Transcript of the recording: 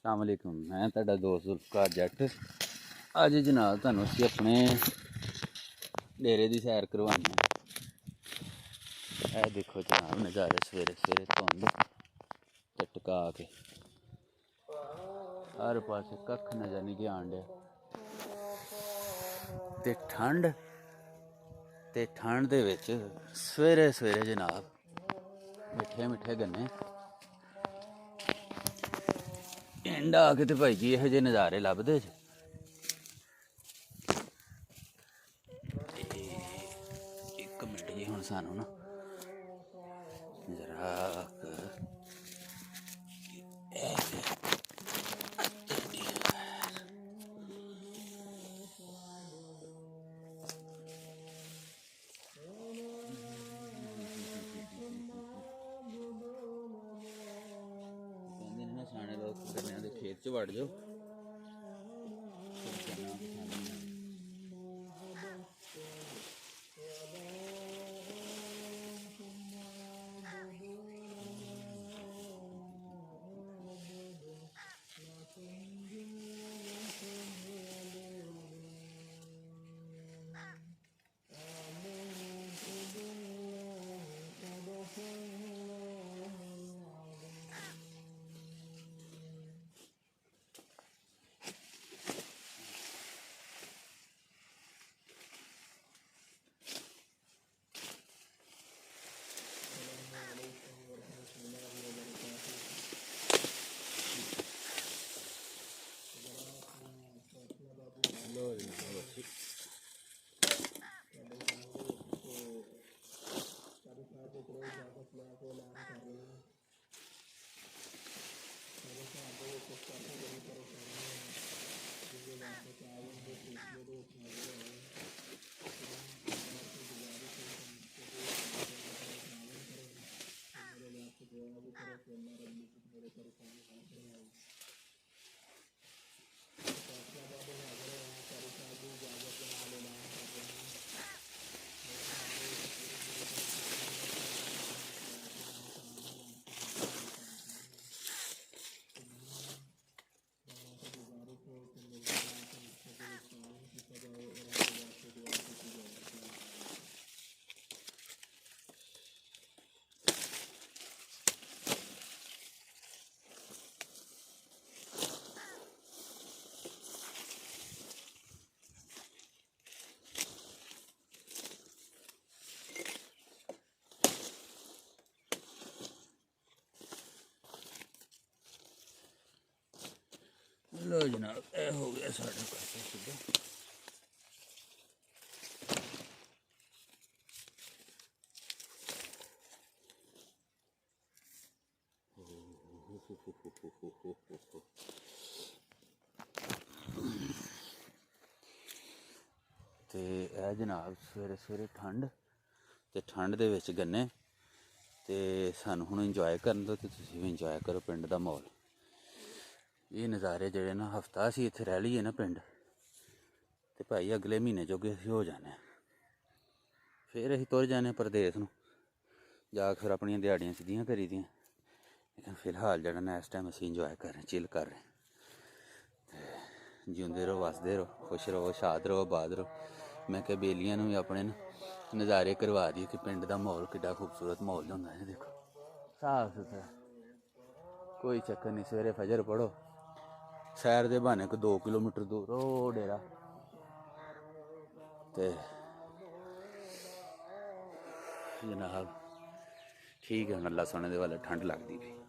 अस्सलाम वालेकुम। मैं तुहाडा दोस्त जुल्फकार जट। अज जनाब तुहानूं असीं अपने डेरे की सैर करवाने। यह देखो जनाब नज़ारे सवेरे सवेरे धुंध ते टका के हर पासे कख नज़र नहीं आन डिया ते ठंड दे विच सवेरे सवेरे जनाब मिठे मिठे गन्ने पिंड आके तो भाई जी यहो जे नज़ारे लभदे ज। एक मिनट जी हुण सानू ना जरा कहते ना सियाने लोग गन्ने के खेत च वड़ जाओ। लो जनाब यह हो गया साढ़ा पासा सीधा। ते यह जनाब सवेरे सवेरे ठंड ते ठंड दे विच गन्ने ते सानू हुण इंजॉय करन दो ते तुसीं भी इंजॉय करो पिंड दा माहौल। ये नज़ारे जेह्ड़े ना हफ्ता असीं इत्थे रह लीए ना पिंड ते भाई अगले म्हीने जोगे असीं हो जाने फिर असीं तुर जाने परदेस नूं जा फिर अपनियां दिहाड़ियां सिद्धियां करी दियां। लेकिन फिलहाल जेह्ड़ा ना इस टाइम असीं इंजॉय कर रहे चिल कर रहे ते जिंदे रहो वसदे रहो खुश रहो शाद रहो आबाद रहो। मैं क्या बेलियां नूं भी अपने नज़ारे करवा दिए कि पिंड दा माहौल किड्डा खूबसूरत माहौल होंदा है। देखो साफ सुथरा कोई चक्कर नहीं। सवेरे फजर पढ़ो सैर दे बहाने को 2 किलोमीटर दूर ओ डेरा ते जनाब ठीक है। अल्लाह सोने दे वाले ठंड लगती पई।